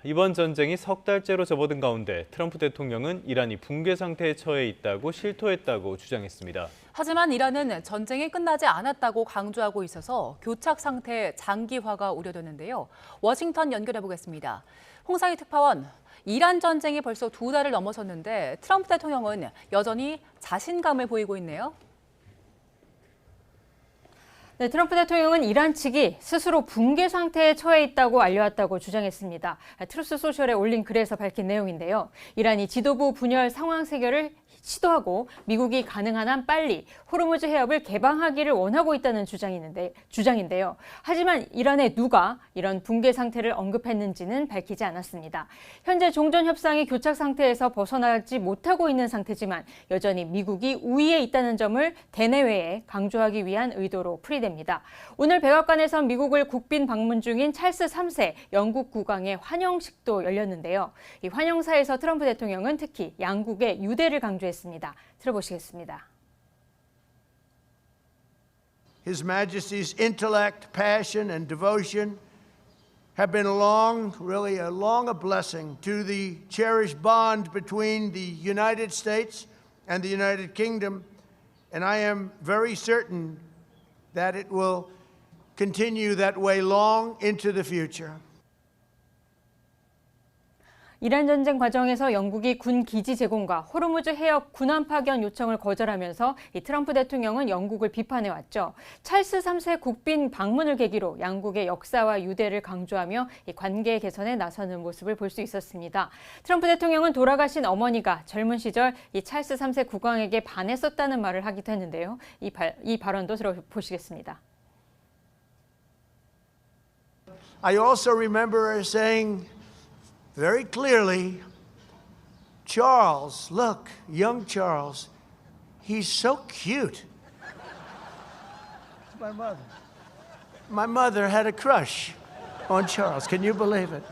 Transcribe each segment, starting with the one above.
이번 전쟁이 석 달째로 접어든 가운데 트럼프 대통령은 이란이 붕괴 상태에 처해 있다고 실토했다고 주장했습니다. 하지만 이란은 전쟁이 끝나지 않았다고 강조하고 있어서 교착 상태 장기화가 우려되는데요. 워싱턴 연결해 보겠습니다. 홍상희 특파원, 이란 전쟁이 벌써 2달을 넘어섰는데 트럼프 대통령은 여전히 자신감을 보이고 있네요. 네, 트럼프 대통령은 이란 측이 스스로 붕괴 상태에 처해 있다고 알려왔다고 주장했습니다. 트루스 소셜에 올린 글에서 밝힌 내용인데요. 이란이 지도부 분열 상황 해결을 시도하고 미국이 가능한 한 빨리 호르무즈 해협을 개방하기를 원하고 있다는 주장인데요. 하지만 이란의 누가 이런 붕괴 상태를 언급했는지는 밝히지 않았습니다. 현재 종전 협상이 교착 상태에서 벗어나지 못하고 있는 상태지만 여전히 미국이 우위에 있다는 점을 대내외에 강조하기 위한 의도로 풀이됩니다. 오늘 백악관에선 미국을 국빈 방문 중인 찰스 3세 영국 국왕의 환영식도 열렸는데요. 이 환영사에서 트럼프 대통령은 특히 양국의 유대를 강조했습니다. 들어보시겠습니다. His Majesty's intellect, passion, and devotion have been really a blessing to the cherished bond between the United States and the United Kingdom, and I am very certain that it will continue that way long into the future. 이란 전쟁 과정에서 영국이 군 기지 제공과 호르무즈 해협 군함 파견 요청을 거절하면서 이 트럼프 대통령은 영국을 비판해왔죠. 찰스 3세 국빈 방문을 계기로 양국의 역사와 유대를 강조하며 이 관계 개선에 나서는 모습을 볼 수 있었습니다. 트럼프 대통령은 돌아가신 어머니가 젊은 시절 이 찰스 3세 국왕에게 반했었다는 말을 하기도 했는데요. 이 발언도 들어보시겠습니다. I also remember her saying very clearly, Charles, look, young Charles, he's so cute. My mother. My mother had a crush on Charles. Can you believe it?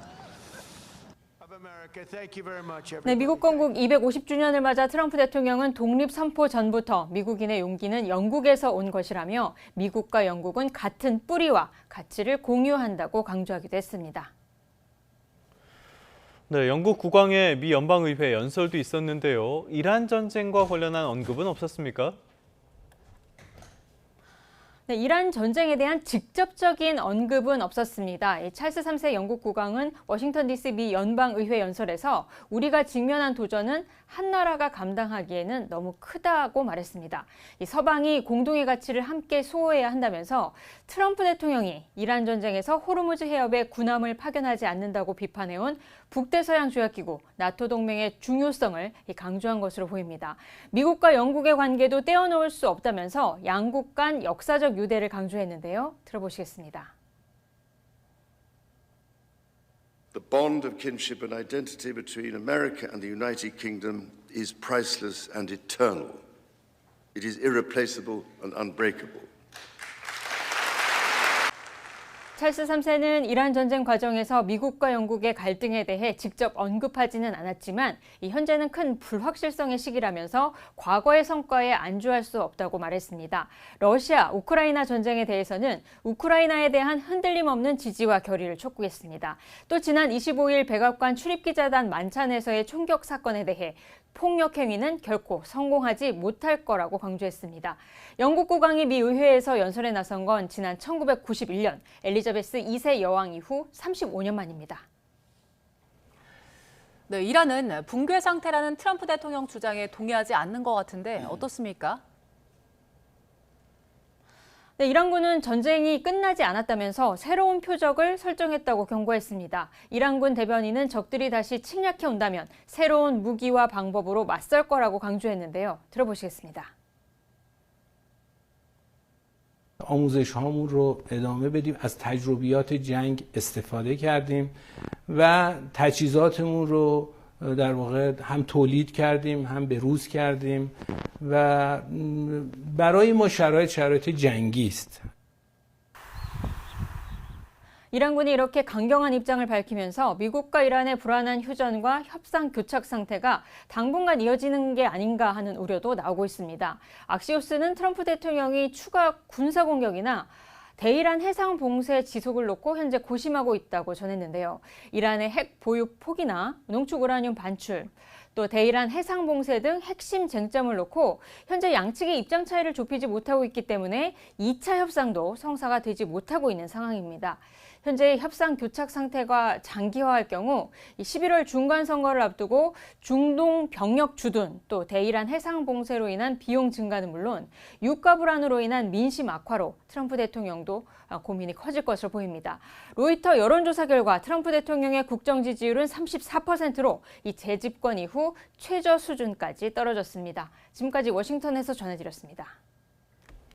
Of America, thank you very much, everybody. 네, 미국 건국 250주년을 맞아 트럼프 대통령은 독립 선포 전부터 미국인의 용기는 영국에서 온 것이라며 미국과 영국은 같은 뿌리와 가치를 공유한다고 강조하기도 했습니다. 네, 영국 국왕의 미 연방의회 연설도 있었는데요. 이란 전쟁과 관련한 언급은 없었습니까? 네, 이란 전쟁에 대한 직접적인 언급은 없었습니다. 이 찰스 3세 영국 국왕은 워싱턴 DC 미 연방의회 연설에서 우리가 직면한 도전은 한 나라가 감당하기에는 너무 크다고 말했습니다. 이 서방이 공동의 가치를 함께 수호해야 한다면서 트럼프 대통령이 이란 전쟁에서 호르무즈 해협에 군함을 파견하지 않는다고 비판해온 북대서양 조약기구 나토 동맹의 중요성을 강조한 것으로 보입니다. 미국과 영국의 관계도 떼어놓을 수 없다면서 양국 간 역사적 유대를 강조했는데요. 들어보시겠습니다. The bond of kinship and identity between America and the United Kingdom is priceless and eternal. It is irreplaceable and unbreakable. 찰스 3세는 이란 전쟁 과정에서 미국과 영국의 갈등에 대해 직접 언급하지는 않았지만 현재는 큰 불확실성의 시기라면서 과거의 성과에 안주할 수 없다고 말했습니다. 러시아, 우크라이나 전쟁에 대해서는 우크라이나에 대한 흔들림 없는 지지와 결의를 촉구했습니다. 또 지난 25일 백악관 출입기자단 만찬에서의 총격 사건에 대해 폭력 행위는 결코 성공하지 못할 거라고 강조했습니다. 영국 국왕이 미 의회에서 연설에 나선 건 지난 1991년 엘리자베스 2세 여왕 이후 35년 만입니다. 네, 이란은 붕괴 상태라는 트럼프 대통령 주장에 동의하지 않는 것 같은데 어떻습니까? 네, 이란군은 전쟁이 끝나지 않았다면서 새로운 표적을 설정했다고 경고했습니다. 이란군 대변인은 적들이 다시 침략해 온다면 새로운 무기와 방법으로 맞설 거라고 강조했는데요. 들어보시겠습니다. آموزش‌هامون رو ادامه بدیم از تجربیات جنگ استفاده کردیم و تجهیزاتمون رو در واقع هم تولید کردیم هم بروز کردیم و برای ما شرایط جنگی است. 이란군이 이렇게 강경한 입장을 밝히면서 미국과 이란의 불안한 휴전과 협상 교착 상태가 당분간 이어지는 게 아닌가 하는 우려도 나오고 있습니다. 악시오스는 트럼프 대통령이 추가 군사 공격이나 대이란 해상 봉쇄 지속을 놓고 현재 고심하고 있다고 전했는데요. 이란의 핵 보유 포기나 농축 우라늄 반출, 또 대이란 해상 봉쇄 등 핵심 쟁점을 놓고 현재 양측의 입장 차이를 좁히지 못하고 있기 때문에 2차 협상도 성사가 되지 못하고 있는 상황입니다. 현재 협상 교착 상태가 장기화할 경우 11월 중간 선거를 앞두고 중동 병력 주둔, 또 대이란 해상 봉쇄로 인한 비용 증가는 물론 유가 불안으로 인한 민심 악화로 트럼프 대통령도 고민이 커질 것으로 보입니다. 로이터 여론조사 결과 트럼프 대통령의 국정 지지율은 34%로 이 재집권 이후 최저 수준까지 떨어졌습니다. 지금까지 워싱턴에서 전해드렸습니다.